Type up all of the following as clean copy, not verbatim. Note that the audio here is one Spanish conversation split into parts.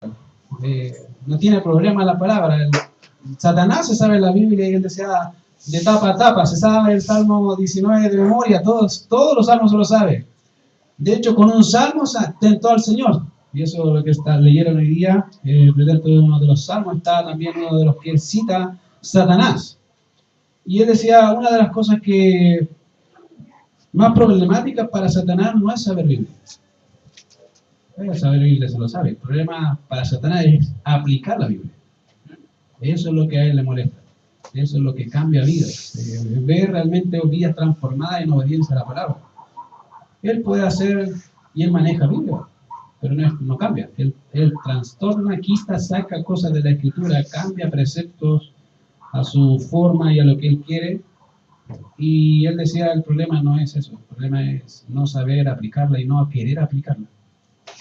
No tiene problema la palabra. Satanás se sabe la Biblia y él decía de tapa a tapa, se sabe el Salmo 19 de memoria, todos los salmos se lo sabe. De hecho, con un salmo tentó al Señor. Y eso es lo que leyeron hoy día. Dentro de uno de los salmos está también uno de los que cita Satanás. Y él decía, una de las cosas que más problemáticas para Satanás no es saber Biblia. Saber Biblia se lo sabe. El problema para Satanás es aplicar la Biblia. Eso es lo que a él le molesta. Eso es lo que cambia vidas. Ver realmente vidas transformadas en obediencia a la palabra. Él puede hacer y él maneja Biblia, pero no cambia. Él trastorna, quita, saca cosas de la Escritura, cambia preceptos a su forma y a lo que él quiere. Y él decía, el problema no es eso. El problema es no saber aplicarla y no querer aplicarla.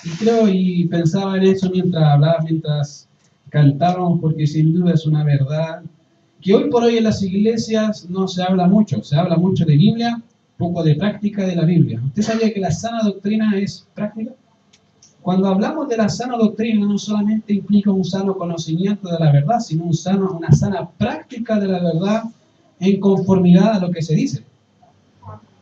Y creo y pensaba en eso mientras hablaba, mientras cantábamos, porque sin duda es una verdad que hoy por hoy en las iglesias no se habla mucho. Se habla mucho de Biblia, poco de práctica de la Biblia. ¿Usted sabía que la sana doctrina es práctica? Cuando hablamos de la sana doctrina no solamente implica un sano conocimiento de la verdad, sino una sana práctica de la verdad en conformidad a lo que se dice.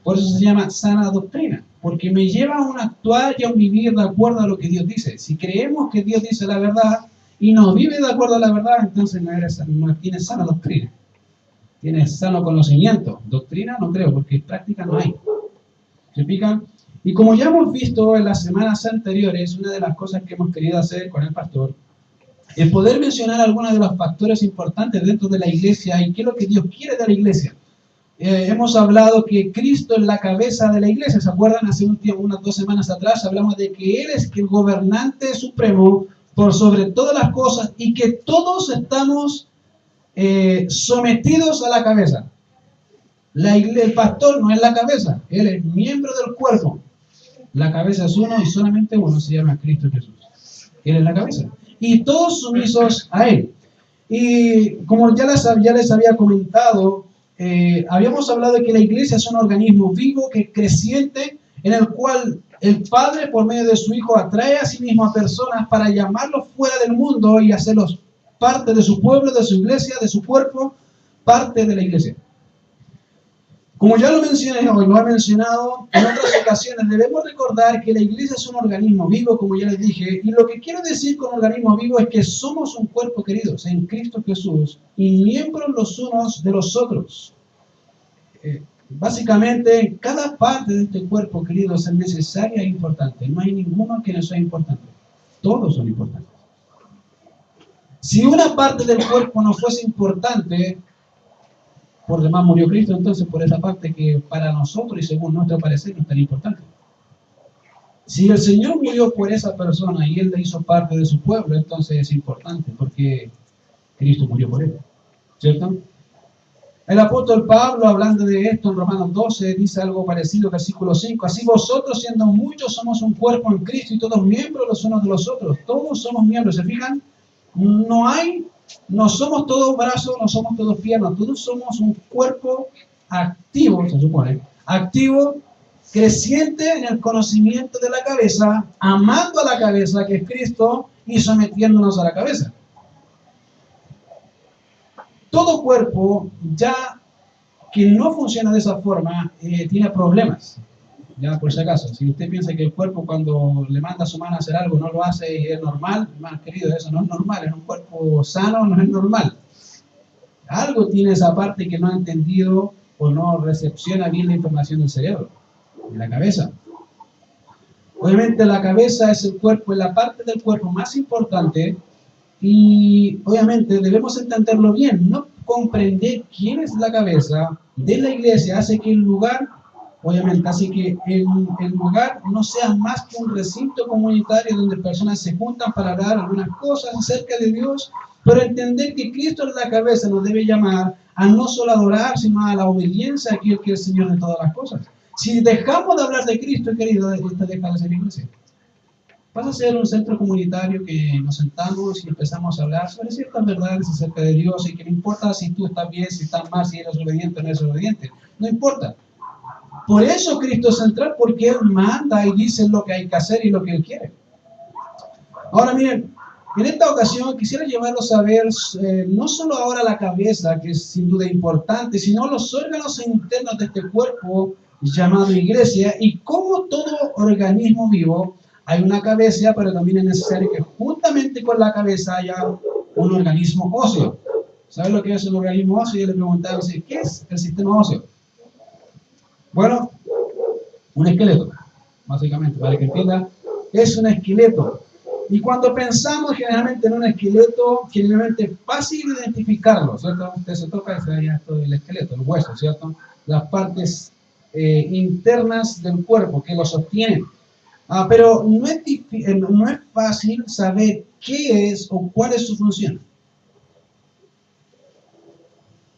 Por eso se llama sana doctrina, porque me lleva a un actuar y a un vivir de acuerdo a lo que Dios dice. Si creemos que Dios dice la verdad y no vive de acuerdo a la verdad, entonces no tienes sana doctrina. Tienes sano conocimiento. Doctrina no creo, porque práctica no hay. ¿Se fijan? Y como ya hemos visto en las semanas anteriores, una de las cosas que hemos querido hacer con el pastor es poder mencionar algunos de los factores importantes dentro de la iglesia y qué es lo que Dios quiere de la iglesia. Hemos hablado que Cristo es la cabeza de la iglesia. ¿Se acuerdan? Hace unas 2 semanas atrás hablamos de que Él es el gobernante supremo por sobre todas las cosas y que todos estamos sometidos a la cabeza. El pastor no es la cabeza, él es miembro del cuerpo. La cabeza es uno y solamente uno, se llama Cristo Jesús. Él es la cabeza. Y todos sumisos a Él. Y como ya les había comentado, habíamos hablado de que la iglesia es un organismo vivo, que creciente, en el cual el Padre, por medio de su Hijo, atrae a sí mismo a personas para llamarlos fuera del mundo y hacerlos parte de su pueblo, de su iglesia, de su cuerpo, parte de la iglesia. Como ya lo mencioné hoy, lo he mencionado en otras ocasiones, debemos recordar que la iglesia es un organismo vivo, como ya les dije, y lo que quiero decir con organismo vivo es que somos un cuerpo, queridos, en Cristo Jesús, y miembros los unos de los otros. Básicamente, cada parte de este cuerpo, queridos, es necesaria e importante. No hay ninguno que no sea importante. Todos son importantes. Si una parte del cuerpo no fuese importante, por demás murió Cristo, entonces por esa parte que para nosotros y según nuestro parecer no es tan importante. Si el Señor murió por esa persona y Él le hizo parte de su pueblo, entonces es importante porque Cristo murió por él, ¿cierto? El apóstol Pablo, hablando de esto en Romanos 12, dice algo parecido, versículo 5. Así vosotros, siendo muchos, somos un cuerpo en Cristo y todos miembros los unos de los otros. Todos somos miembros, ¿se fijan? No somos todos brazos, no somos todos piernas, todos somos un cuerpo activo, se supone, activo, creciente en el conocimiento de la cabeza, amando a la cabeza, que es Cristo, y sometiéndonos a la cabeza. Todo cuerpo, ya que no funciona de esa forma, tiene problemas. Ya por si acaso, si usted piensa que el cuerpo cuando le manda a su mano a hacer algo no lo hace y es normal, hermano querido, eso no es normal, es un cuerpo sano, no es normal. Algo tiene esa parte que no ha entendido o no recepciona bien la información del cerebro, de la cabeza. Obviamente la cabeza es el cuerpo, es la parte del cuerpo más importante y obviamente debemos entenderlo bien, no comprender quién es la cabeza de la iglesia hace que el lugar no sea más que un recinto comunitario donde personas se juntan para hablar algunas cosas acerca de Dios, pero entender que Cristo es la cabeza nos debe llamar a no solo adorar, sino a la obediencia a aquel que es el Señor de todas las cosas. Si dejamos de hablar de Cristo, querido, esta deja de ser iglesia. Pasa a ser un centro comunitario que nos sentamos y empezamos a hablar sobre ciertas verdades acerca de Dios y que no importa si tú estás bien, si estás mal, si eres obediente o no eres obediente. No importa. Por eso Cristo es central, porque Él manda y dice lo que hay que hacer y lo que Él quiere. Ahora miren, En esta ocasión quisiera llevarlos a ver no solo ahora la cabeza, que es sin duda importante, sino los órganos internos de este cuerpo llamado iglesia y cómo todo organismo vivo hay una cabeza, pero también es necesario que juntamente con la cabeza haya un organismo óseo. ¿Saben lo que es un organismo óseo? Yo le preguntaba, ¿qué es el sistema óseo? Bueno, un esqueleto, básicamente, para que entiendan, es un esqueleto. Y cuando pensamos generalmente en un esqueleto, generalmente es fácil identificarlo, ¿cierto? Usted se toca y se ve esto del esqueleto, el hueso, ¿cierto? Las partes internas del cuerpo que lo sostienen. Pero no es fácil saber qué es o cuál es su función.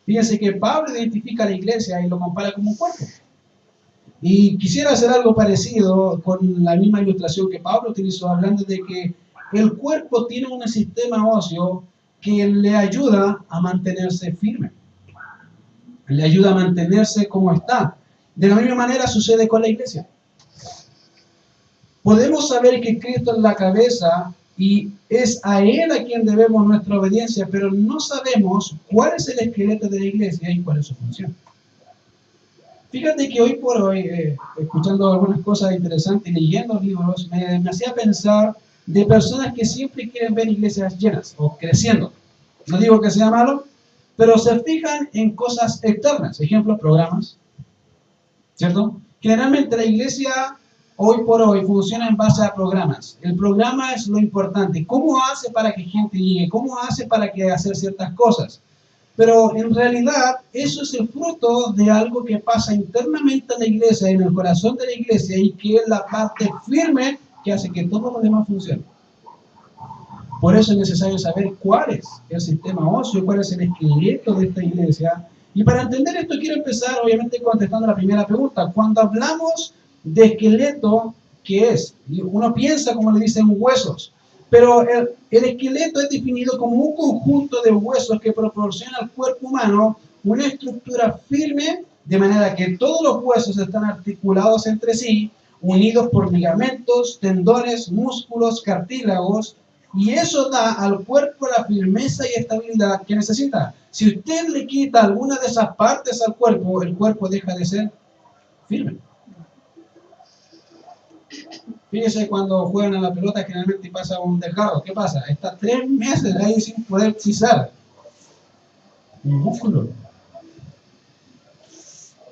Fíjense que Pablo identifica a la iglesia y lo compara como un cuerpo. Y quisiera hacer algo parecido con la misma ilustración que Pablo utilizó, hablando de que el cuerpo tiene un sistema óseo que le ayuda a mantenerse firme, le ayuda a mantenerse como está. De la misma manera sucede con la iglesia. Podemos saber que Cristo es la cabeza y es a Él a quien debemos nuestra obediencia, pero no sabemos cuál es el esqueleto de la iglesia y cuál es su función. Fíjate que hoy por hoy, escuchando algunas cosas interesantes y leyendo libros, me hacía pensar de personas que siempre quieren ver iglesias llenas o creciendo. No digo que sea malo, pero se fijan en cosas externas. Ejemplo, programas, ¿cierto? Generalmente la iglesia hoy por hoy funciona en base a programas. El programa es lo importante. ¿Cómo hace para que gente llegue? ¿Cómo hace para que hacer ciertas cosas? Pero en realidad eso es el fruto de algo que pasa internamente en la iglesia, en el corazón de la iglesia, y que es la parte firme que hace que todo lo demás funcione. Por eso es necesario saber cuál es el sistema óseo, cuál es el esqueleto de esta iglesia. Y para entender esto quiero empezar obviamente contestando la primera pregunta. Cuando hablamos de esqueleto, ¿qué es? Uno piensa, como le dicen, huesos. Pero el esqueleto es definido como un conjunto de huesos que proporciona al cuerpo humano una estructura firme, de manera que todos los huesos están articulados entre sí, unidos por ligamentos, tendones, músculos, cartílagos, y eso da al cuerpo la firmeza y estabilidad que necesita. Si usted le quita alguna de esas partes al cuerpo, el cuerpo deja de ser firme. Fíjese, cuando juegan a la pelota generalmente pasa un desgarro. ¿Qué pasa? Está 3 meses ahí sin poder pisar un músculo.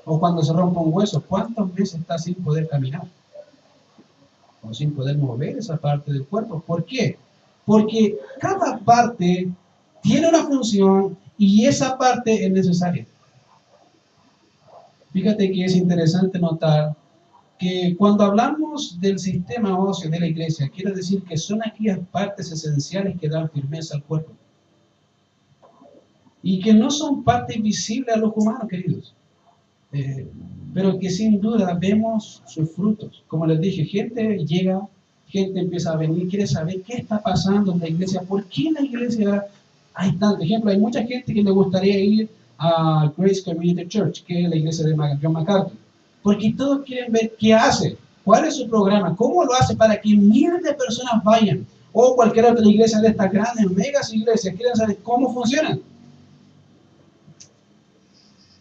O cuando se rompe un hueso, ¿cuántos meses está sin poder caminar? O sin poder mover esa parte del cuerpo. ¿Por qué? Porque cada parte tiene una función y esa parte es necesaria. Fíjate que es interesante notar que cuando hablamos del sistema óseo de la iglesia, quiere decir que son aquellas partes esenciales que dan firmeza al cuerpo. Y que no son partes visibles a los humanos, queridos. Pero que sin duda vemos sus frutos. Como les dije, gente llega, gente empieza a venir, quiere saber qué está pasando en la iglesia, por qué en la iglesia hay tanto. Ejemplo, hay mucha gente que le gustaría ir a Grace Community Church, que es la iglesia de John MacArthur, porque todos quieren ver qué hace, cuál es su programa, cómo lo hace para que miles de personas vayan, o cualquier otra iglesia de estas grandes, megas iglesias, quieren saber cómo funcionan.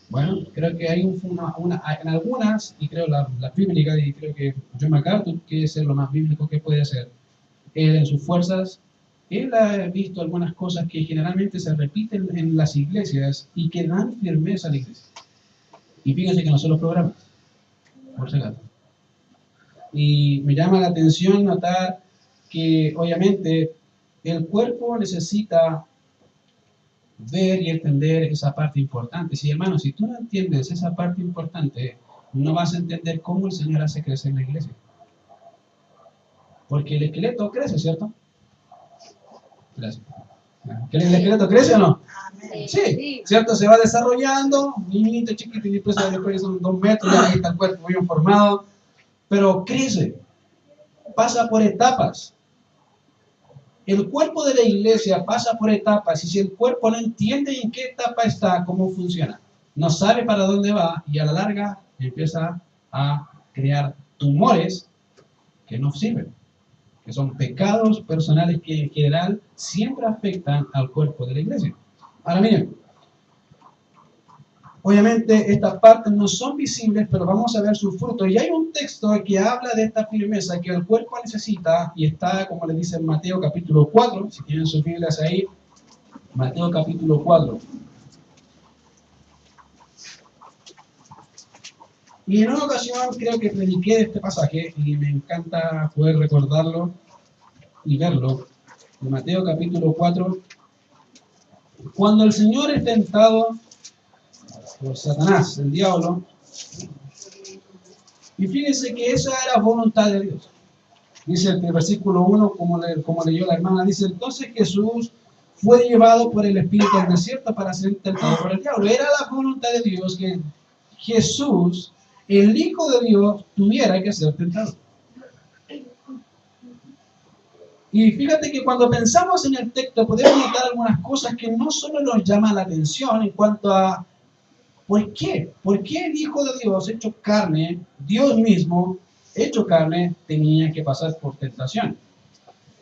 Bueno, creo que hay en algunas, y creo las bíblicas, y creo que John MacArthur, que es lo más bíblico que puede hacer, él en sus fuerzas, él ha visto algunas cosas que generalmente se repiten en las iglesias y que dan firmeza a la iglesia. Y fíjense que no son los programas, por si acaso. Y me llama la atención notar que obviamente el cuerpo necesita ver y entender esa parte importante. Sí, hermano, si tú no entiendes esa parte importante, no vas a entender cómo el Señor hace crecer la iglesia. Porque el esqueleto crece, ¿cierto? Gracias. ¿Que el esqueleto crece o no? Sí, ¿cierto? Se va desarrollando, niñito, chiquito, y después son 2 metros, ya está el cuerpo bien formado, pero crece, pasa por etapas. El cuerpo de la iglesia pasa por etapas y si el cuerpo no entiende en qué etapa está, cómo funciona, no sabe para dónde va y a la larga empieza a crear tumores que no sirven. que son pecados personales que en general siempre afectan al cuerpo de la iglesia. Ahora miren, obviamente estas partes no son visibles, pero vamos a ver sus frutos. Y hay un texto que habla de esta firmeza que el cuerpo necesita, y está, como le dice en Mateo capítulo 4, si tienen sus Biblias ahí, Mateo capítulo 4. Y en una ocasión creo que prediqué de este pasaje, y me encanta poder recordarlo y verlo, de Mateo capítulo 4, cuando el Señor es tentado por Satanás, el diablo, y fíjense que esa era voluntad de Dios. Dice el versículo 1, como leyó la hermana, dice, entonces Jesús fue llevado por el Espíritu al desierto para ser tentado por el diablo. Era la voluntad de Dios que Jesús, el Hijo de Dios, tuviera que ser tentado. Y fíjate que cuando pensamos en el texto podemos notar algunas cosas que no solo nos llaman la atención en cuanto a ¿por qué? ¿Por qué el Hijo de Dios hecho carne, Dios mismo hecho carne, tenía que pasar por tentación?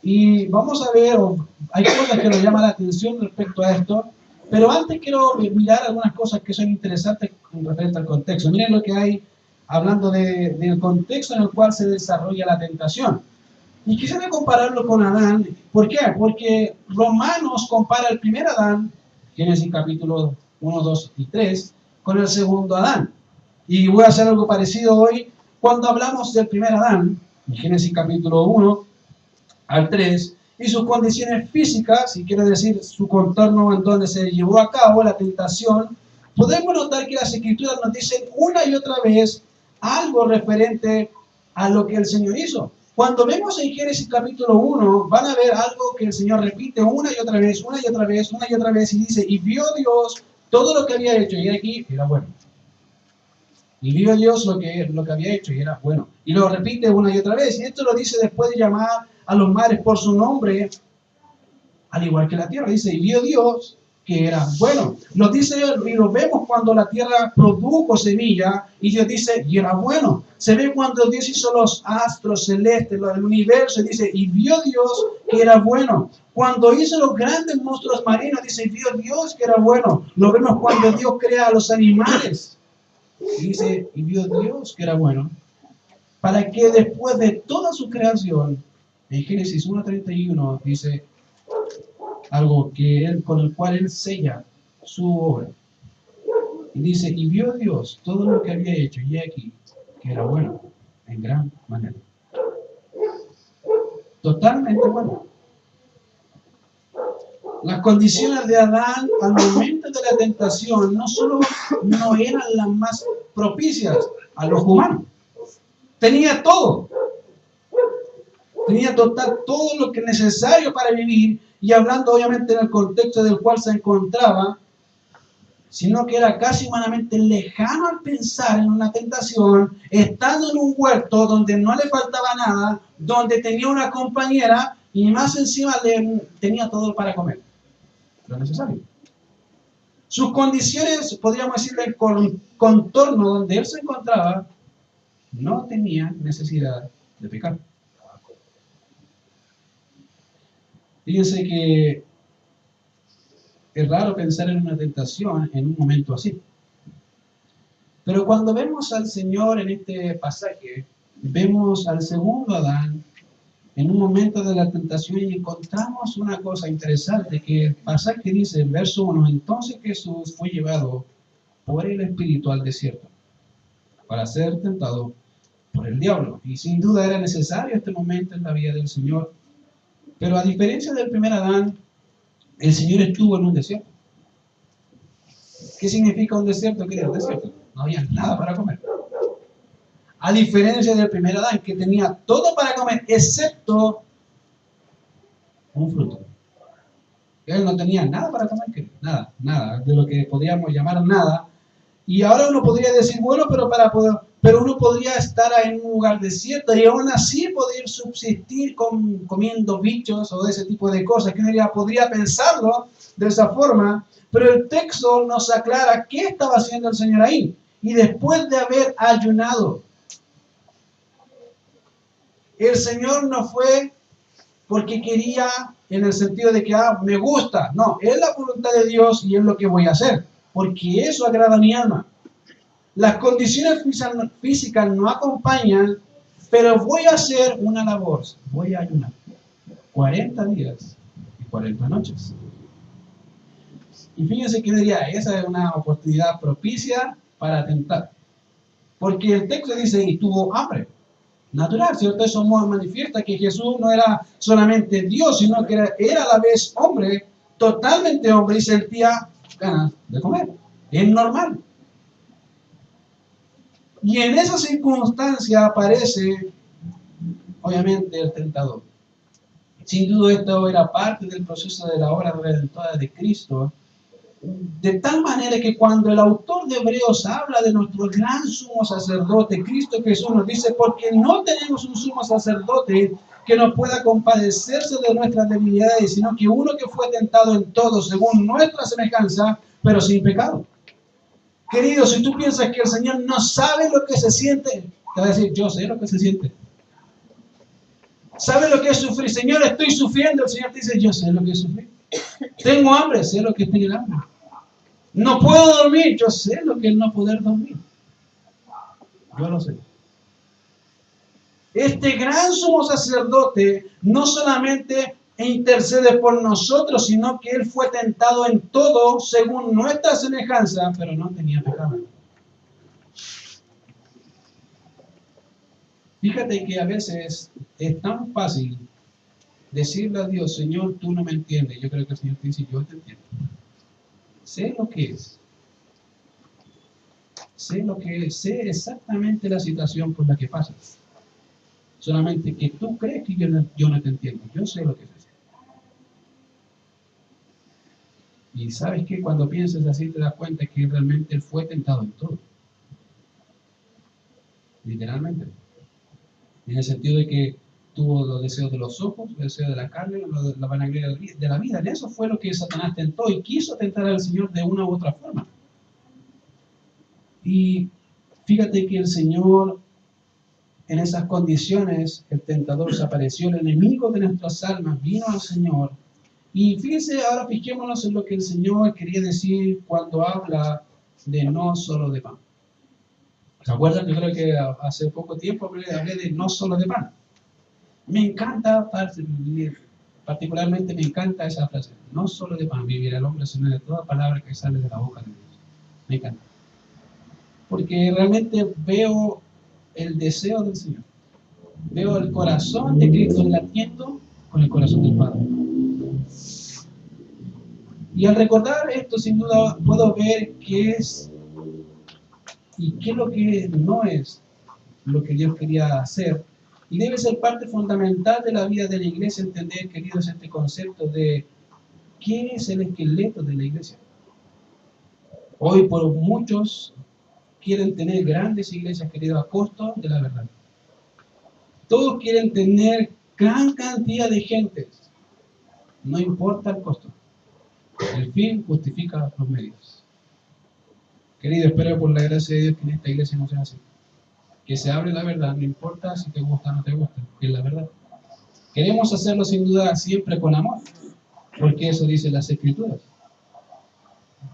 Y vamos a ver, hay cosas que nos llaman la atención respecto a esto, pero antes quiero mirar algunas cosas que son interesantes con referente al contexto. Miren lo que hay hablando del contexto en el cual se desarrolla la tentación. Y quisiera compararlo con Adán. ¿Por qué? Porque Romanos compara el primer Adán, Génesis capítulo 1, 2 y 3, con el segundo Adán. Y voy a hacer algo parecido hoy cuando hablamos del primer Adán, en Génesis capítulo 1 al 3, y sus condiciones físicas, y quiere decir su contorno en donde se llevó a cabo la tentación. Podemos notar que las Escrituras nos dicen una y otra vez algo referente a lo que el Señor hizo. Cuando vemos en Génesis capítulo 1, van a ver algo que el Señor repite una y otra vez, una y otra vez, una y otra vez, y dice, y vio Dios todo lo que había hecho, y aquí era bueno. Y vio Dios lo que había hecho, y era bueno. Y lo repite una y otra vez, y esto lo dice después de llamar a los mares por su nombre, al igual que la tierra. Dice, y vio Dios que era bueno. Lo dice y lo vemos cuando la tierra produjo semilla y Dios dice, y era bueno. Se ve cuando Dios hizo los astros celestes, el universo, y dice, y vio Dios que era bueno. Cuando hizo los grandes monstruos marinos, dice, y vio Dios que era bueno. Lo vemos cuando Dios crea a los animales. Y dice, y vio Dios que era bueno. Para que después de toda su creación, en Génesis 1:31 dice, algo con el cual él sella su obra. Y dice, y vio Dios todo lo que había hecho, y aquí, que era bueno, en gran manera. Totalmente bueno. Las condiciones de Adán al momento de la tentación no solo no eran las más propicias a los humanos. Tenía todo. Tenía todo lo que es necesario para vivir, y hablando obviamente en el contexto del cual se encontraba, sino que era casi humanamente lejano al pensar en una tentación, estando en un huerto donde no le faltaba nada, donde tenía una compañera y más encima tenía todo para comer, lo necesario. Sus condiciones, podríamos decir, del contorno donde él se encontraba, no tenía necesidad de pecar. Fíjense que es raro pensar en una tentación en un momento así. Pero cuando vemos al Señor en este pasaje, vemos al segundo Adán en un momento de la tentación y encontramos una cosa interesante que el pasaje dice en verso 1, entonces Jesús fue llevado por el Espíritu al desierto para ser tentado por el diablo. Y sin duda era necesario este momento en la vida del Señor. Pero a diferencia del primer Adán, el Señor estuvo en un desierto. ¿Qué significa un desierto? ¿Qué era el desierto? No había nada para comer. A diferencia del primer Adán, que tenía todo para comer, excepto un fruto. Él no tenía nada para comer, nada, de lo que podríamos llamar nada. Y ahora uno podría decir, bueno, pero uno podría estar en un lugar desierto y aún así poder subsistir comiendo bichos o ese tipo de cosas, que uno podría pensarlo de esa forma, pero el texto nos aclara qué estaba haciendo el Señor ahí. Y después de haber ayunado, el Señor no fue porque quería en el sentido de que, me gusta. No, es la voluntad de Dios y es lo que voy a hacer, porque eso agrada a mi alma. Las condiciones físicas no acompañan, pero voy a hacer una labor. Voy a ayunar 40 días y 40 noches. Y fíjense que diría, esa es una oportunidad propicia para tentar. Porque el texto dice, y tuvo hambre. Natural, ¿cierto? Eso manifiesta que Jesús no era solamente Dios, sino que era a la vez hombre, totalmente hombre, y sentía ganas de comer. Es normal. Y en esa circunstancia aparece, obviamente, el tentador. Sin duda esto era parte del proceso de la obra redentora de Cristo, de tal manera que cuando el autor de Hebreos habla de nuestro gran sumo sacerdote, Cristo Jesús, nos dice, porque no tenemos un sumo sacerdote que nos pueda compadecerse de nuestras debilidades, sino que uno que fue tentado en todo según nuestra semejanza, pero sin pecado. Querido, si tú piensas que el Señor no sabe lo que se siente, te va a decir, yo sé lo que se siente. ¿Sabe lo que es sufrir? Señor, estoy sufriendo. El Señor te dice, yo sé lo que es sufrir. Tengo hambre, sé lo que es tener hambre. No puedo dormir, yo sé lo que es no poder dormir. Yo lo sé. Este gran sumo sacerdote no solamente intercede por nosotros, sino que Él fue tentado en todo según nuestra semejanza, pero no tenía pecado. Fíjate que a veces es tan fácil decirle a Dios, Señor, tú no me entiendes. Yo creo que el Señor te dice, yo te entiendo. Sé lo que es. Sé lo que es. Sé exactamente la situación por la que pasas. Solamente que tú crees que yo no te entiendo. Yo sé lo que es. Y sabes que cuando piensas así te das cuenta que realmente Él fue tentado en todo. Literalmente. En el sentido de que tuvo los deseos de los ojos, los deseos de la carne, la vanagloria de la vida. En eso fue lo que Satanás tentó y quiso tentar al Señor de una u otra forma. Y fíjate que el Señor, en esas condiciones, el tentador se apareció, el enemigo de nuestras almas vino al Señor. Y fíjense, ahora fijémonos en lo que el Señor quería decir cuando habla de no solo de pan. ¿Se acuerdan? Yo creo que hace poco tiempo hablé de no solo de pan. Me encanta, particularmente me encanta esa frase. No solo de pan vivirá el hombre, sino de toda palabra que sale de la boca de Dios. Me encanta. Porque realmente veo el deseo del Señor. Veo el corazón de Cristo latiendo con el corazón del Padre. Y al recordar esto, sin duda, puedo ver qué es y qué es lo que no es lo que Dios quería hacer. Y debe ser parte fundamental de la vida de la iglesia entender, queridos, este concepto de quién es el esqueleto de la iglesia. Hoy por muchos quieren tener grandes iglesias, queridos, a costo de la verdad. Todos quieren tener gran cantidad de gentes. No importa el costo. El fin justifica los medios. Querido, espero por la gracia de Dios que en esta iglesia no sea así. Que se hable la verdad, no importa si te gusta o no te gusta, porque es la verdad. Queremos hacerlo sin duda siempre con amor, porque eso dice las Escrituras.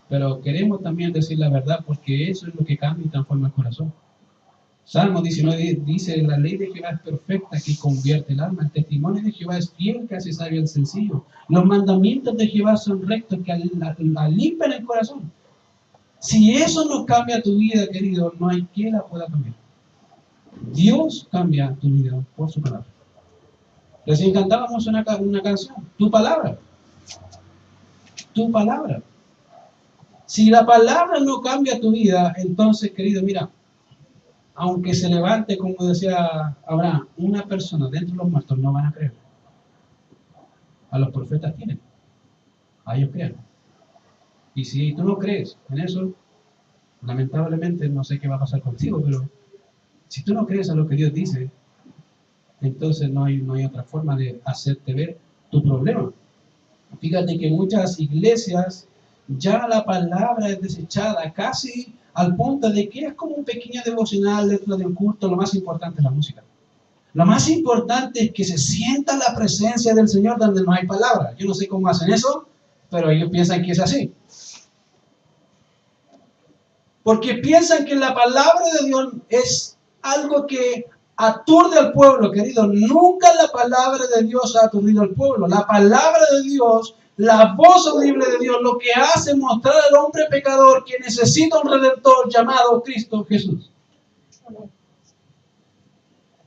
Pero queremos también decir la verdad, porque eso es lo que cambia y transforma el corazón. Salmo 19 dice, la ley de Jehová es perfecta, que convierte el alma. El testimonio de Jehová es fiel, que hace sabio al sencillo. Los mandamientos de Jehová son rectos, que limpian el corazón. Si eso no cambia tu vida, querido, no hay quien la pueda cambiar. Dios cambia tu vida por su palabra. Recién cantábamos una canción, tu palabra. Tu palabra. Si la palabra no cambia tu vida, entonces, querido, mira, aunque se levante, como decía Abraham, una persona dentro de los muertos, no van a creer. A los profetas tienen. A ellos creen. Y si tú no crees en eso, lamentablemente no sé qué va a pasar contigo, pero si tú no crees a lo que Dios dice, entonces no hay otra forma de hacerte ver tu problema. Fíjate que muchas iglesias ya la palabra es desechada casi al punto de que es como un pequeño devocional dentro de un culto. Lo más importante es la música. Lo más importante es que se sienta la presencia del Señor donde no hay palabra. Yo no sé cómo hacen eso, pero ellos piensan que es así. Porque piensan que la palabra de Dios es algo que aturde al pueblo, querido. Nunca la palabra de Dios ha aturdido al pueblo. La palabra de Dios, la voz audible de Dios, lo que hace mostrar al hombre pecador que necesita un redentor llamado Cristo Jesús.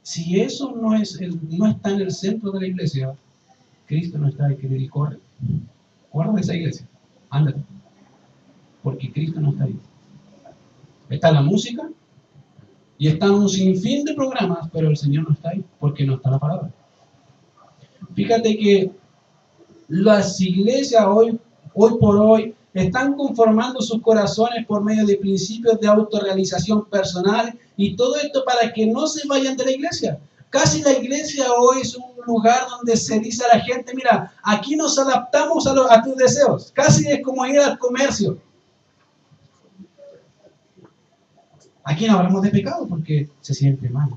Si eso no está en el centro de la iglesia, Cristo no está ahí, querido, y corre. Corre de esa iglesia. Ándate. Porque Cristo no está ahí. Está la música y están un sinfín de programas, pero el Señor no está ahí porque no está la palabra. Fíjate que las iglesias hoy por hoy están conformando sus corazones por medio de principios de autorrealización personal y todo esto para que no se vayan de la iglesia. Casi la iglesia hoy es un lugar donde se dice a la gente, mira, aquí nos adaptamos a tus deseos. Casi es como ir al comercio. Aquí no hablamos de pecado porque se siente mal.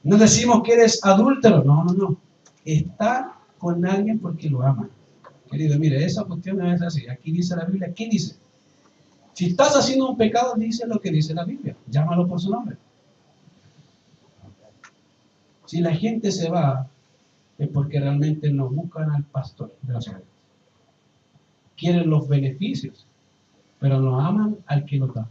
No decimos que eres adúltero. No. Está con alguien porque lo ama. Querido, mire, esa cuestión no es así. Aquí dice la Biblia, ¿qué dice? Si estás haciendo un pecado, dice lo que dice la Biblia. Llámalo por su nombre. Si la gente se va, es porque realmente no buscan al pastor de las ovejas. Quieren los beneficios, pero no aman al que los da.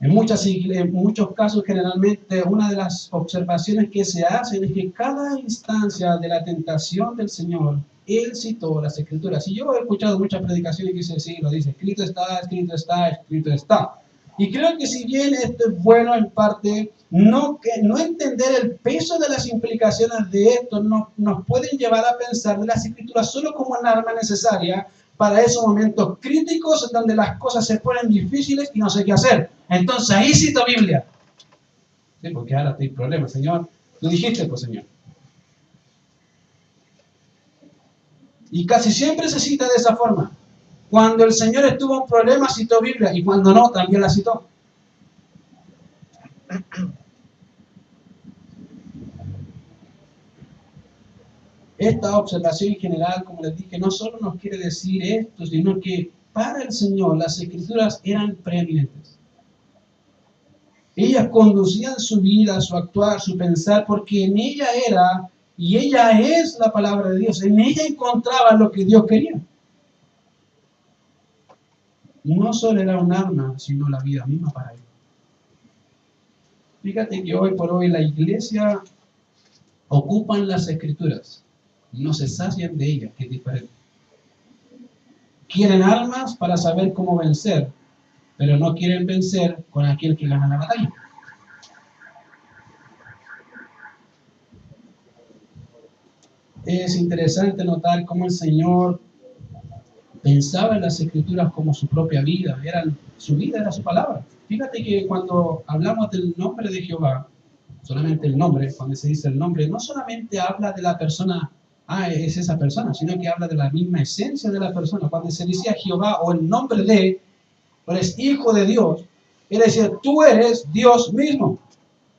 En muchos casos, generalmente, una de las observaciones que se hacen es que cada instancia de la tentación del Señor, Él citó las Escrituras. Y yo he escuchado muchas predicaciones que dicen, sí, lo dice, escrito está, escrito está, escrito está. Y creo que si bien esto es bueno en parte, no entender el peso de las implicaciones de esto nos pueden llevar a pensar de las Escrituras solo como una arma necesaria para esos momentos críticos en donde las cosas se ponen difíciles y no sé qué hacer. Entonces ahí cito Biblia. Sí, porque ahora hay problemas, Señor. Tú dijiste, pues, Señor. Y casi siempre se cita de esa forma. Cuando el Señor estuvo en problemas, citó Biblia. Y cuando no, también la citó. Esta observación en general, como les dije, no solo nos quiere decir esto, sino que para el Señor las Escrituras eran preeminentes. Ellas conducían su vida, su actuar, su pensar, porque en ella era y ella es la palabra de Dios. En ella encontraba lo que Dios quería. No solo era un arma, sino la vida misma para él. Fíjate que hoy por hoy la iglesia ocupan las Escrituras. No se sacian de ellas, que es diferente. Quieren armas para saber cómo vencer, pero no quieren vencer con aquel que gana la batalla. Es interesante notar cómo el Señor pensaba en las Escrituras como su propia vida. Su vida era su palabra. Fíjate que cuando hablamos del nombre de Jehová, solamente el nombre, cuando se dice el nombre, no solamente habla de la persona, es esa persona, sino que habla de la misma esencia de la persona. Cuando se dice a Jehová o el nombre de, o eres hijo de Dios, es decir, tú eres Dios mismo.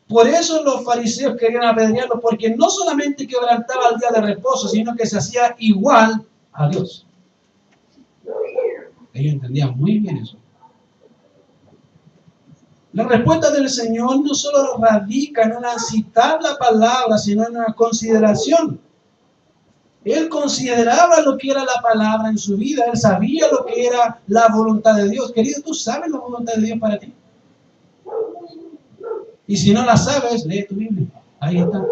Por eso los fariseos querían apedrearlo, porque no solamente quebrantaba el día de reposo, sino que se hacía igual a Dios. Ellos entendían muy bien eso. La respuesta del Señor no solo radica en una citar la palabra, sino en una consideración. Él consideraba lo que era la palabra en su vida, él sabía lo que era la voluntad de Dios. Querido, ¿tú sabes la voluntad de Dios para ti? Y si no la sabes, lee tu Biblia. Ahí está.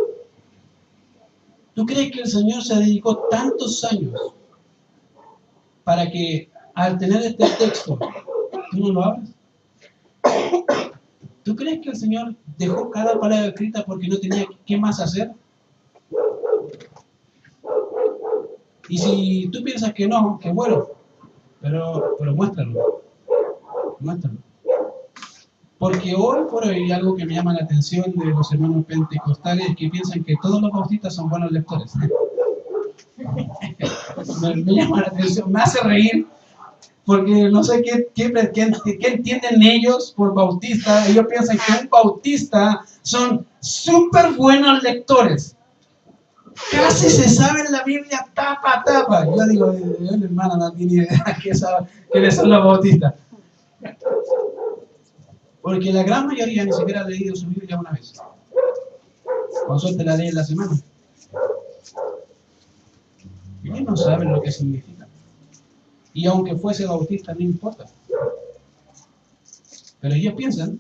¿Tú crees que el Señor se dedicó tantos años para que al tener este texto, tú no lo abras? ¿Tú crees que el Señor dejó cada palabra escrita porque no tenía qué más hacer? Y si tú piensas que no, que bueno, pero muéstralo. Muéstralo. Porque hoy por hoy algo que me llama la atención de los hermanos pentecostales es que piensan que todos los bautistas son buenos lectores. Me llama la atención, me hace reír, Porque no sé qué entienden ellos por bautista. Ellos piensan que un bautista son súper buenos lectores. Casi se sabe la Biblia tapa a tapa. Yo digo, hermana, no tiene idea quiénes son los bautistas. Porque la gran mayoría ni siquiera ha leído su Biblia una vez. Con suerte la lee en la semana. Y ellos no saben lo que significa. Y aunque fuese bautista, no importa. Pero ellos piensan,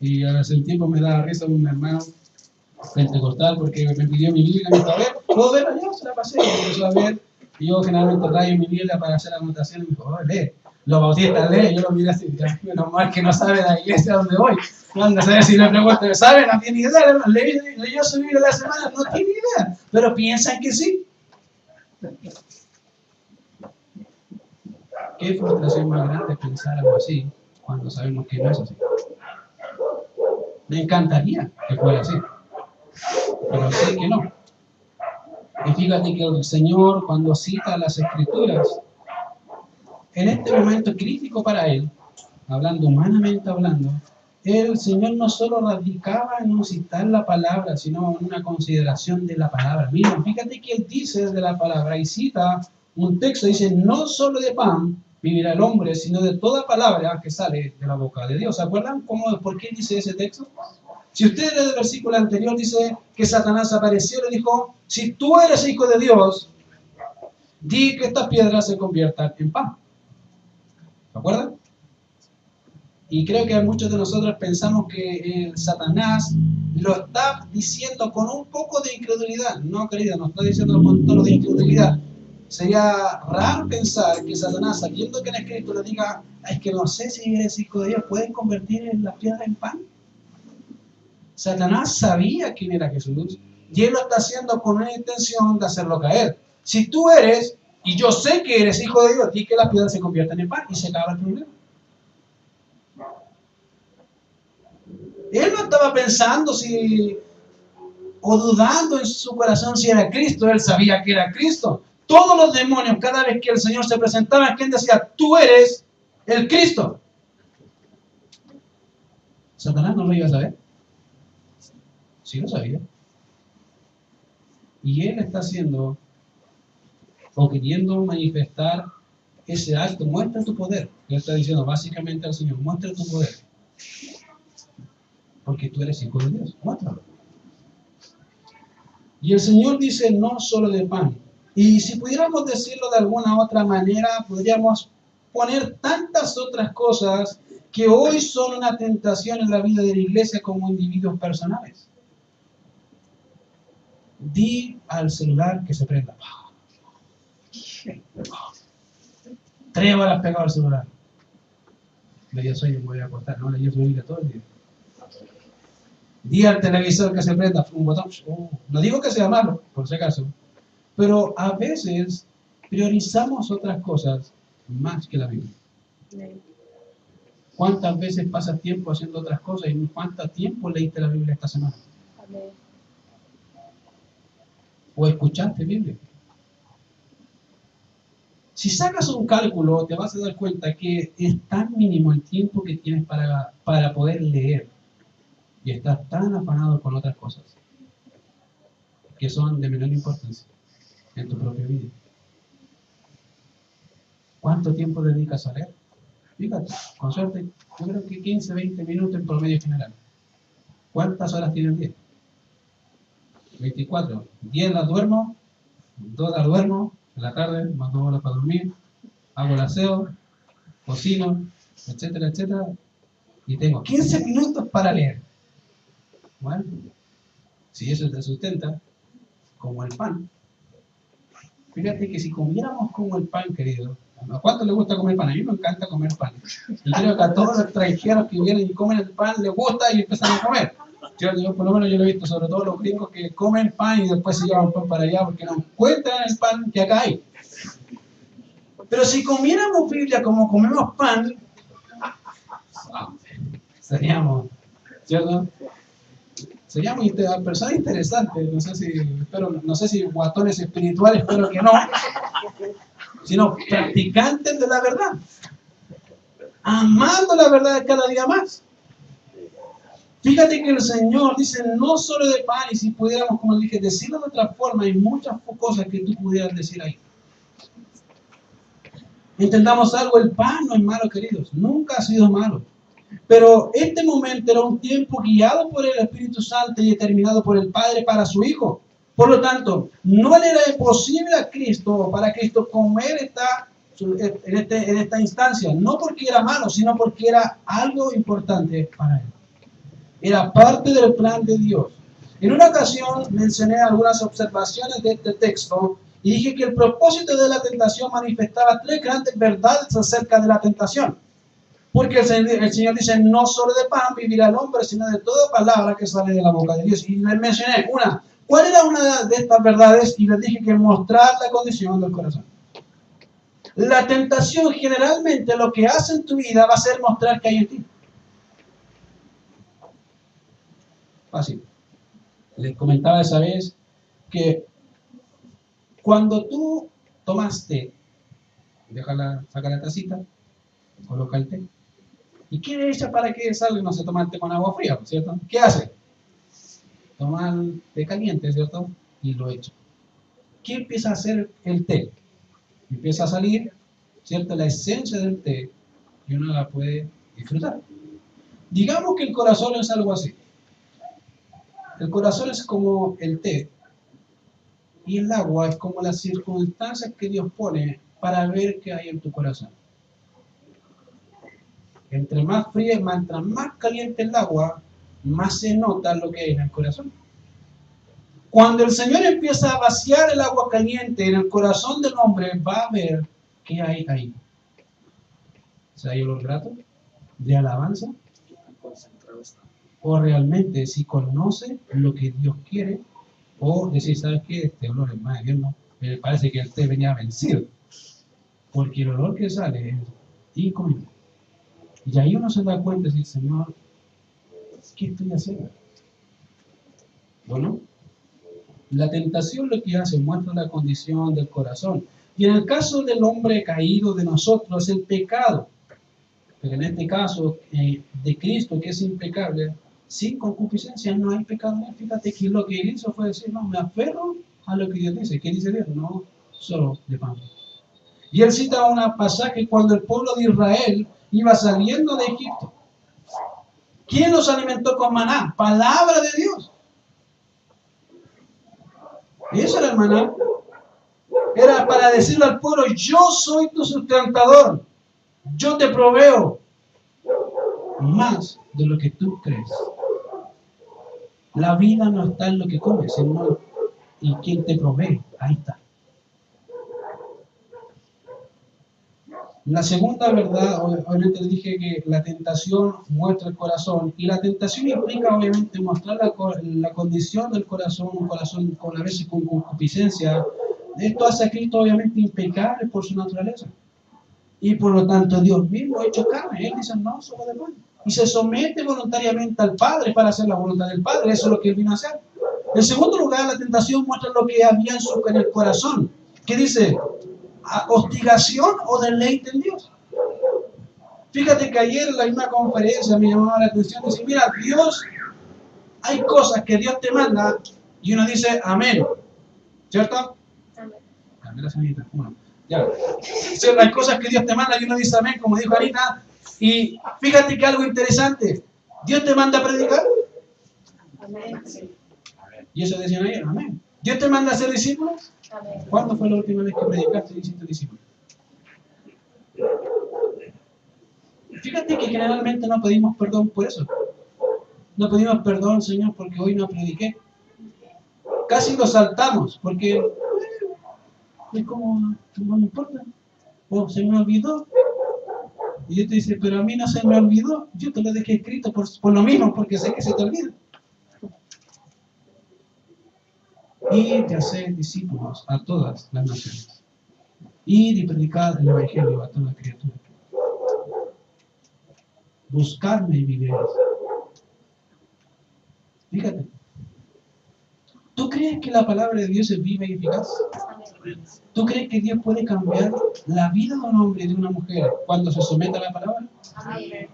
y hace un tiempo me da risa un hermano pentecostal porque me pidió mi Biblia, me dijo, a ver, ¿puedo verla? Yo se la pasé, y empezó a ver, y yo generalmente traigo mi Biblia para hacer anotaciones, y me dijo, oh, lee, los bautistas leen, yo lo miré así, ya, menos mal que no sabe la iglesia donde voy, cuando sabe si le pregunto, ¿sabe? No tiene idea, leyó su Biblia la semana, no tiene idea, pero piensan que sí. ¿Qué frustración más grande pensar algo así cuando sabemos que no es así? Me encantaría que fuera así, pero sé que no. Y fíjate que el Señor, cuando cita las Escrituras, en este momento crítico para él, hablando humanamente hablando, el Señor no solo radicaba en no citar la palabra, sino en una consideración de la palabra. Mira, fíjate que él dice de la palabra y cita un texto, dice, no solo de pan vivirá el hombre, sino de toda palabra que sale de la boca de Dios. ¿Se acuerdan por qué dice ese texto? Si usted lee el versículo anterior, dice que Satanás apareció y le dijo, si tú eres hijo de Dios, di que estas piedras se conviertan en pan. ¿Se acuerdan? Y creo que muchos de nosotros pensamos que Satanás lo está diciendo con un poco de incredulidad. No, querida, no está diciendo con tono de incredulidad. Sería raro pensar que Satanás, sabiendo que en Cristo le diga, es que no sé si eres hijo de Dios, ¿puedes convertir las piedras en pan? Satanás sabía quién era Jesús y él lo está haciendo con una intención de hacerlo caer. Si tú eres, y yo sé que eres hijo de Dios, di que las piedras se conviertan en pan y se acaba el problema. Él no estaba pensando o dudando en su corazón si era Cristo, él sabía que era Cristo. Todos los demonios, cada vez que el Señor se presentaba, ¿quién decía? Tú eres el Cristo. Satanás no lo iba a saber. Sí lo sabía. Y él está haciendo o queriendo manifestar ese acto. Muestra tu poder. Él está diciendo básicamente al Señor, muestra tu poder. Porque tú eres hijo de Dios. Muéstralo. Y el Señor dice no solo de pan. Y si pudiéramos decirlo de alguna otra manera, podríamos poner tantas otras cosas que hoy son una tentación en la vida de la iglesia como individuos personales. Di al celular que se prenda. 3 horas pegado al celular. Yo soy, me voy a acostar, no, yo soy todo el día. Di al televisor que se prenda, un botón. No digo que sea malo, por si acaso, pero a veces priorizamos otras cosas más que la Biblia. ¿Cuántas veces pasas tiempo haciendo otras cosas y cuánto tiempo leíste la Biblia esta semana? Amén. ¿O escuchaste Biblia? Si sacas un cálculo, te vas a dar cuenta que es tan mínimo el tiempo que tienes para poder leer. Y estás tan afanado con otras cosas que son de menor importancia en tu propia vida. ¿Cuánto tiempo dedicas a leer? Fíjate, con suerte, yo creo que 15, 20 minutos en promedio general. ¿Cuántas horas tiene el día? 24. 10 las duermo, 2 las duermo, en la tarde, más 2 horas para dormir, hago el aseo, cocino, etcétera, etcétera, y tengo 15 minutos para leer. Bueno, si eso te sustenta, como el pan. Fíjate que si comiéramos como el pan, querido, ¿a cuánto le gusta comer pan? A mí me encanta comer pan. Y creo que a todos los extranjeros que vienen y comen el pan les gusta y empiezan a comer. Yo por lo menos yo lo he visto, sobre todo los gringos que comen pan y después se llevan pan para allá porque no encuentran el pan que acá hay. Pero si comiéramos Biblia como comemos pan, seríamos, ¿cierto? Seríamos personas interesantes, no sé si guatones espirituales, espero que no, sino practicantes de la verdad. amando la verdad cada día más. Fíjate que el Señor dice, no solo de pan, y si pudiéramos, como dije, decirlo de otra forma, hay muchas cosas que tú pudieras decir ahí. Entendamos algo, el pan no es malo, queridos, nunca ha sido malo. Pero este momento era un tiempo guiado por el Espíritu Santo y determinado por el Padre para su Hijo. Por lo tanto, no le era posible a Cristo o para Cristo comer en esta instancia, no porque era malo, sino porque era algo importante para él. Era parte del plan de Dios. En una ocasión mencioné algunas observaciones de este texto y dije que el propósito de la tentación manifestaba tres grandes verdades acerca de la tentación. Porque el Señor dice, no solo de pan vivirá el hombre, sino de toda palabra que sale de la boca de Dios. Y les mencioné una. ¿Cuál era una de estas verdades? Y les dije que mostrar la condición del corazón. La tentación generalmente lo que hace en tu vida va a ser mostrar que hay en ti. Fácil. Les comentaba esa vez que cuando tú tomaste, saca la tacita, coloca el té. ¿Y qué echa para que salga? No se toma el té con agua fría, ¿cierto? ¿Qué hace? Toma el té caliente, ¿cierto? Y lo echa. ¿Qué empieza a hacer el té? Empieza a salir, ¿cierto? La esencia del té y uno la puede disfrutar. Digamos que el corazón es algo así. El corazón es como el té y el agua es como las circunstancias que Dios pone para ver qué hay en tu corazón. Entre más fría, mientras más caliente el agua, más se nota lo que hay en el corazón. Cuando el Señor empieza a vaciar el agua caliente en el corazón del hombre, va a ver qué hay ahí. ¿Se hay olor grato? ¿De alabanza? O realmente si conoce lo que Dios quiere, o decir, ¿sabes qué? Este olor es más de Dios, no. Me parece que el té venía vencido. Porque el olor que sale es incomible. Y ahí uno se da cuenta y dice, Señor, ¿qué estoy haciendo? Bueno, la tentación lo que hace muestra la condición del corazón. Y en el caso del hombre caído de nosotros, el pecado, pero en este caso de Cristo, que es impecable, sin concupiscencia no hay pecado. Fíjate que lo que él hizo fue decir, no, me aferro a lo que Dios dice. ¿Qué dice Dios? No solo de pan. Y él cita un pasaje cuando el pueblo de Israel iba saliendo de Egipto. ¿Quién los alimentó con maná? Palabra de Dios. Eso era el maná. Era para decirle al pueblo, yo soy tu sustentador. Yo te proveo más de lo que tú crees. La vida no está en lo que comes, sino en quién te provee. Ahí está. La segunda verdad, obviamente les dije que la tentación muestra el corazón, y la tentación implica obviamente mostrar la condición del corazón, un corazón con a veces con concupiscencia. Esto hace a Cristo obviamente impecable por su naturaleza. Y por lo tanto Dios mismo ha hecho carne. Él dice, no, solo de pan. Y se somete voluntariamente al Padre para hacer la voluntad del Padre. Eso es lo que Él vino a hacer. En segundo lugar, la tentación muestra lo que había en el corazón. ¿Qué dice? ¿Hostigación o deleite en Dios? Fíjate que ayer en la misma conferencia me llamaba la atención. Dice, mira, Dios, hay cosas que Dios te manda y uno dice, amén. ¿Cierto? Amén. La señorita. Bueno, ya. Hay cosas que Dios te manda y uno dice amén, como dijo Anita. Y fíjate que algo interesante. Dios te manda a predicar. Amén. Y eso decían ayer, amén. Dios te manda a ser discípulos. Amén. ¿Cuándo fue la última vez que predicaste y hiciste discípulos? Fíjate que generalmente no pedimos perdón por eso. No pedimos perdón, Señor, porque hoy no prediqué. Casi lo saltamos, porque es como, no me importa. O se me olvidó. Y Dios te dice, pero a mí no se me olvidó. Yo te lo dejé escrito por lo mismo, porque sé que se te olvida. Y de hacer discípulos a todas las naciones. Ir y predicar el Evangelio a toda criatura. Buscarme y viviréis. Fíjate. ¿Tú crees que la palabra de Dios es viva y eficaz? ¿Tú crees que Dios puede cambiar la vida de un hombre y de una mujer cuando se somete a la palabra? Amén.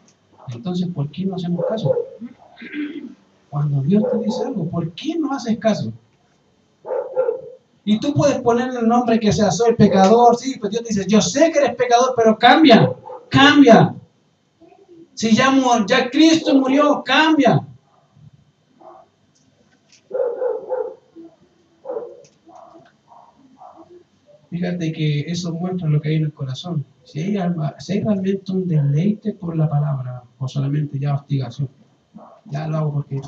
Entonces, ¿por qué no hacemos caso? Cuando Dios te dice algo, ¿por qué no haces caso? Y tú puedes ponerle el nombre que sea, soy pecador, sí, pues Dios te dice, yo sé que eres pecador, pero cambia, cambia. Si ya Cristo murió, cambia. Fíjate que eso muestra lo que hay en el corazón. Si hay realmente un deleite por la palabra, o solamente ya hostigación. Ya lo hago porque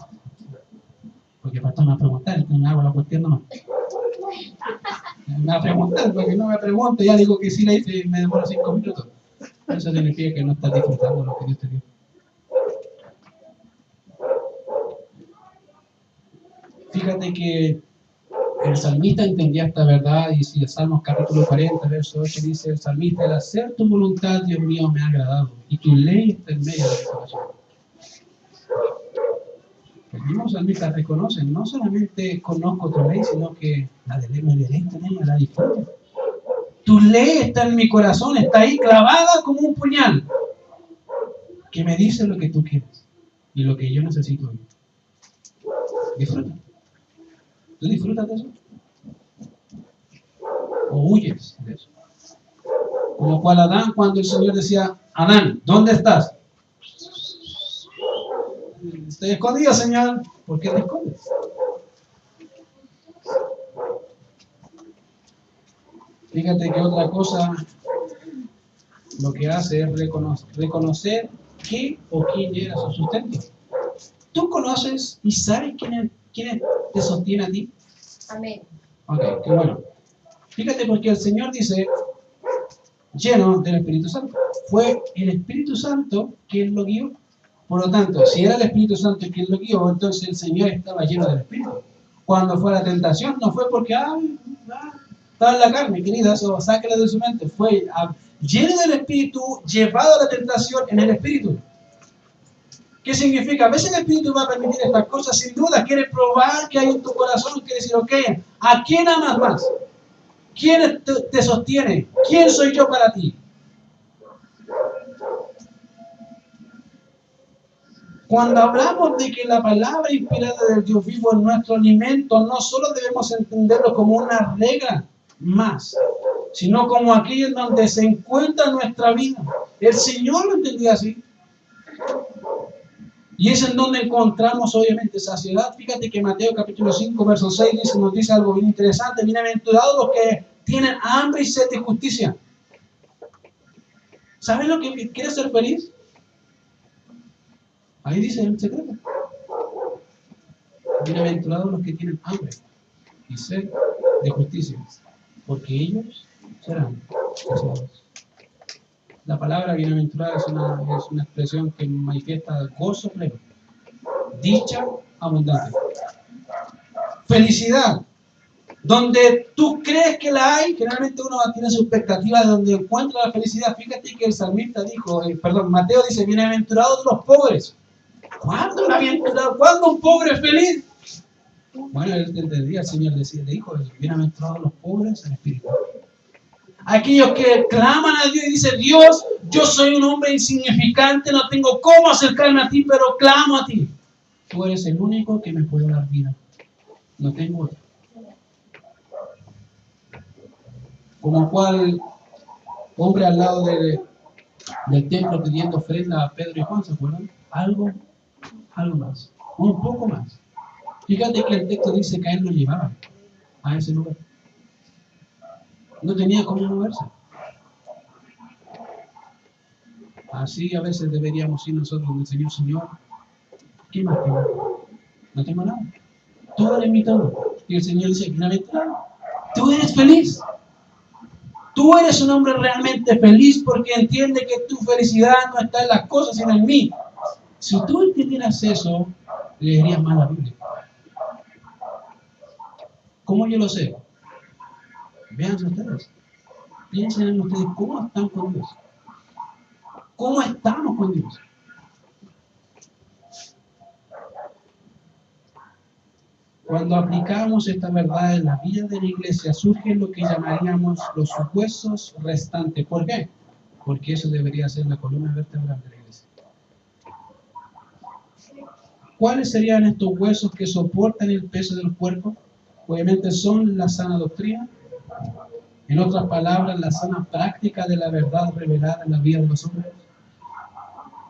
pastor me va a preguntar, no hago la cuestión nomás. Me va a preguntar, porque no me pregunte, ya digo que sí la hice y me demora 5 minutos. Eso significa que no estás disfrutando lo que Dios te dio. Fíjate que el salmista entendía esta verdad, y si el Salmos capítulo 40, verso 8 dice, el salmista, el hacer tu voluntad, Dios mío, me ha agradado, y tu ley está en medio de mi corazón. El mismo salmista reconoce, no solamente conozco tu ley, sino que la de me deleito en ella, la disfruto. Tu ley está en mi corazón, está ahí clavada como un puñal, que me dice lo que tú quieres y lo que yo necesito oír. Disfruta. ¿Tú disfrutas de eso? ¿O huyes de eso? Como cual Adán, cuando el Señor decía, Adán, ¿dónde estás? Estoy escondido, Señor. ¿Por qué te escondes? Fíjate que otra cosa lo que hace es reconocer qué o quién era su sustento. ¿Tú conoces y sabes quién te sostiene a ti? Amén. Ok, qué bueno. Fíjate porque el Señor dice, lleno del Espíritu Santo. Fue el Espíritu Santo quien lo guió. Por lo tanto, si era el Espíritu Santo quien lo guió, entonces el Señor estaba lleno del Espíritu. Cuando fue a la tentación, no fue porque estaba en la carne, querida, eso sáquela de su mente. Fue lleno del Espíritu, llevado a la tentación en el Espíritu. ¿Qué significa? A veces el Espíritu va a permitir estas cosas, sin duda. Quiere probar que hay en tu corazón, quiere decir, ok, ¿a quién amas más? ¿Quién te sostiene? ¿Quién soy yo para ti? Cuando hablamos de que la palabra inspirada del Dios vivo es nuestro alimento, no solo debemos entenderlo como una regla más, sino como aquello en donde se encuentra nuestra vida. El Señor lo entendía así. Y es en donde encontramos obviamente saciedad. Fíjate que Mateo capítulo 5, verso 6 nos dice algo bien interesante. Bienaventurados los que tienen hambre y sed de justicia. ¿Sabes lo que quiere ser feliz? Ahí dice el secreto. Bienaventurados los que tienen hambre y sed de justicia, porque ellos serán saciados. La palabra bienaventurada es una expresión que manifiesta gozo pleno, dicha abundante, felicidad. Donde tú crees que la hay, generalmente uno tiene su expectativa de donde encuentra la felicidad. Fíjate que el salmista dijo, Mateo dice, bienaventurados los pobres. ¿Cuándo un bienaventurado? ¿Cuándo un pobre es feliz? Bueno, él entendía, el Señor le dijo, bienaventurados los pobres en espíritu. Aquellos que claman a Dios y dicen, Dios, yo soy un hombre insignificante, no tengo cómo acercarme a ti, pero clamo a ti. Tú eres el único que me puede dar vida. No tengo otro. Como cual hombre al lado del templo pidiendo ofrenda a Pedro y Juan, ¿se acuerdan? Algo más, un poco más. Fíjate que el texto dice que a él lo llevaban a ese lugar. No tenía cómo moverse. Así a veces deberíamos ir nosotros donde el Señor, Señor, ¿qué más tengo? No tengo nada. Tú eres mi todo. Y el Señor dice, bienaventurado, tú eres feliz. Tú eres un hombre realmente feliz porque entiende que tu felicidad no está en las cosas, sino en mí. Si tú entendieras eso, leerías más la Biblia. ¿Cómo yo lo sé? Vean ustedes. Piensen en ustedes cómo están con Dios. ¿Cómo estamos con Dios? Cuando aplicamos esta verdad en la vida de la iglesia, surgen lo que llamaríamos los huesos restantes. ¿Por qué? Porque eso debería ser la columna vertebral de la iglesia. ¿Cuáles serían estos huesos que soportan el peso del cuerpo? Obviamente son la sana doctrina, en otras palabras, la sana práctica de la verdad revelada en la vida de los hombres.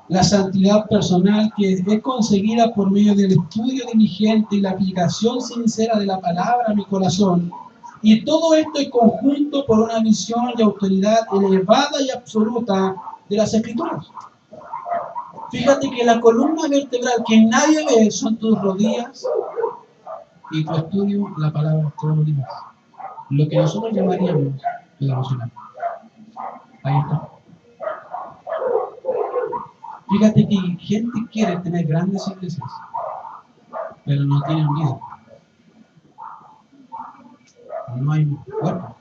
La santidad personal que es conseguida por medio del estudio diligente y la aplicación sincera de la palabra a mi corazón. Y todo esto en conjunto por una visión y autoridad elevada y absoluta de las Escrituras. Fíjate que la columna vertebral que nadie ve son tus rodillas y tu estudio la palabra todos los días. Lo que nosotros llamaríamos el devocional. Ahí está. Fíjate que gente quiere tener grandes iglesias, pero no tienen vida. No hay cuerpo.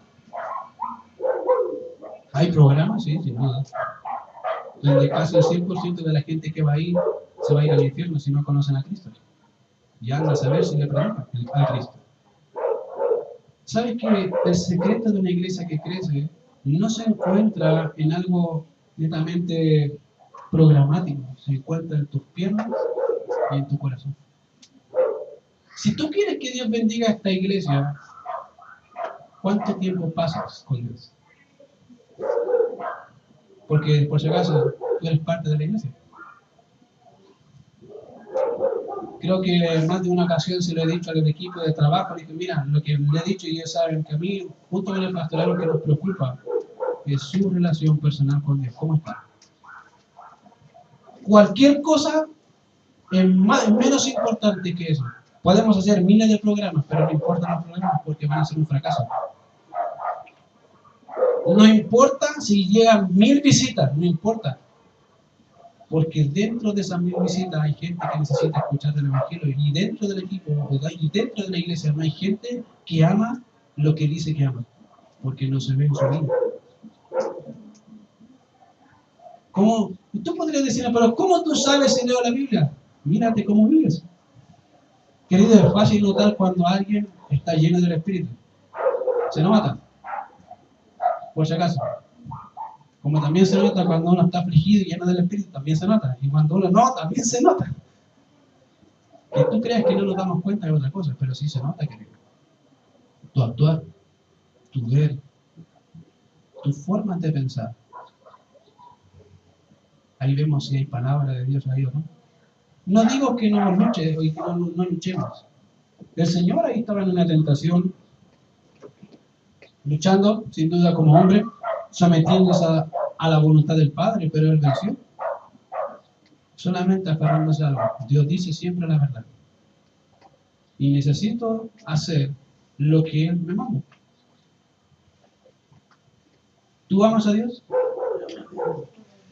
Hay programas, sí, sin duda, donde casi el 100% de la gente que va a ir se va a ir al infierno si no conocen a Cristo. Y anda a saber si le predican a Cristo. ¿Sabes que el secreto de una iglesia que crece no se encuentra en algo netamente programático, se encuentra en tus piernas y en tu corazón? Si tú quieres que Dios bendiga a esta iglesia, ¿cuánto tiempo pasas con Dios? Porque por si acaso tú eres parte de la iglesia. Creo que más de una ocasión se lo he dicho al equipo de trabajo, le dije, mira, lo que le he dicho y ellos saben que a mí, junto con el pastoral, lo que nos preocupa es su relación personal con Dios. ¿Cómo está? Cualquier cosa es menos importante que eso. Podemos hacer miles de programas, pero no importan los programas porque van a ser un fracaso. No importa si llegan 1000 visitas, no importa. Porque dentro de esas 1000 visitas hay gente que necesita escuchar el Evangelio. Y dentro del equipo, y dentro de la iglesia, no hay gente que ama lo que dice que ama. Porque no se ve en su vida. ¿Cómo? Tú podrías decir, pero ¿cómo tú sabes si leo la Biblia? Mírate cómo vives. Querido, es fácil notar cuando alguien está lleno del Espíritu. Se nota. Por si acaso. Como también se nota cuando uno está afligido y lleno del Espíritu, también se nota. Y cuando uno no, también se nota. Que tú creas que no nos damos cuenta de otra cosa, pero sí se nota, querido. Tu actuar, tu ver, tu forma de pensar. Ahí vemos si hay palabra de Dios ahí o no. No digo que no luches o que no luchemos. El Señor ahí estaba en una tentación, luchando, sin duda como hombre, sometiéndose a la voluntad del Padre, pero Él venció. Solamente aferrándose a algo. Dios dice siempre la verdad. Y necesito hacer lo que Él me manda. ¿Tú amas a Dios?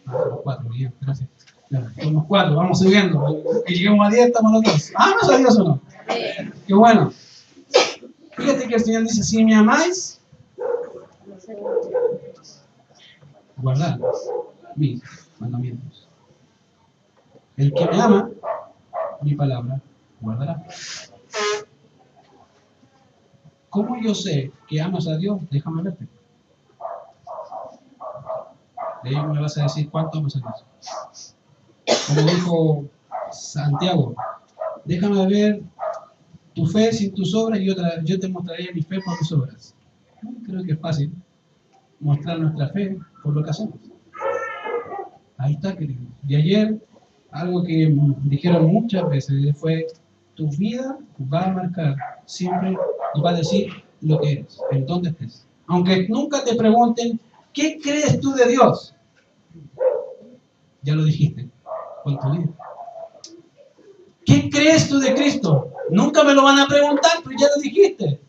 Somos 4, bien, gracias. Somos 4, vamos subiendo. Que lleguemos a 10, estamos los 2. ¿Amas a Dios o no? Qué bueno. Fíjate que el Señor dice, si me amáis, guardad mis mandamientos. El que me ama, mi palabra guardará. ¿Cómo yo sé que amas a Dios? Déjame verte. De ahí me vas a decir cuánto amas a Dios. Como dijo Santiago, déjame ver tu fe sin tus obras y yo te mostraré mi fe por tus obras. Creo que es fácil mostrar nuestra fe por lo que hacemos. Ahí está, querido. Y ayer, algo que dijeron muchas veces fue, tu vida va a marcar siempre y va a decir lo que eres, en dónde estés. Aunque nunca te pregunten, ¿qué crees tú de Dios? Ya lo dijiste, con tu vida. ¿Qué crees tú de Cristo? Nunca me lo van a preguntar, pero ya lo dijiste.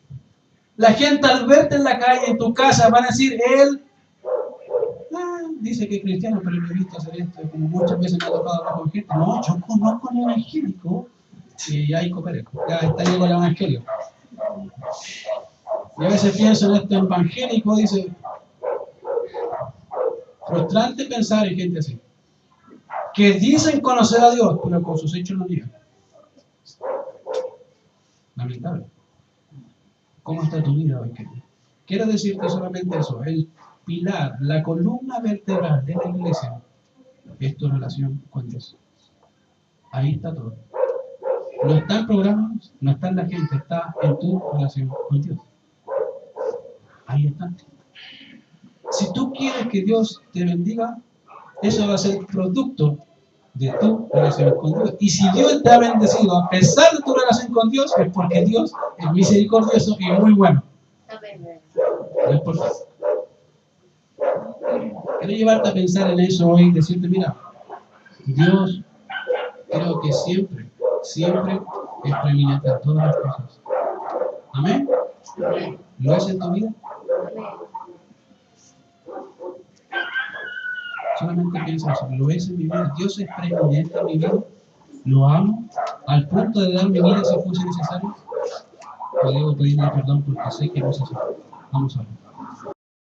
La gente al verte en la calle, en tu casa, van a decir, él dice que es cristiano, pero lo he visto hacer esto, como muchas veces me ha tocado hablar con gente. No, yo conozco al evangélico, y ya hay cooperé, ya está llegando el evangelio. Y a veces pienso en esto evangélico, dice, frustrante pensar en gente así, que dicen conocer a Dios, pero con sus hechos no llegan. Lamentable. ¿Cómo está tu vida hoy, querido? Quiero decirte solamente eso. El pilar, la columna vertebral de la iglesia es tu relación con Dios. Ahí está todo. No está en programas, no está en la gente, está en tu relación con Dios. Ahí está. Si tú quieres que Dios te bendiga, eso va a ser producto de tu relación con Dios. Y si Dios te ha bendecido a pesar de tu relación con Dios, es porque Dios es misericordioso y muy bueno. No es por favor. Quiero llevarte a pensar en eso hoy y decirte, mira, Dios creo que siempre es preeminente en todas las cosas. ¿Amén? ¿Lo es en tu vida? Solamente piensa eso, lo es en mi vida. Dios es preeminente en mi vida. Lo amo al punto de dar mi vida si fuese necesario. Puedo pedirle perdón porque sé que no es así. Vamos a ver.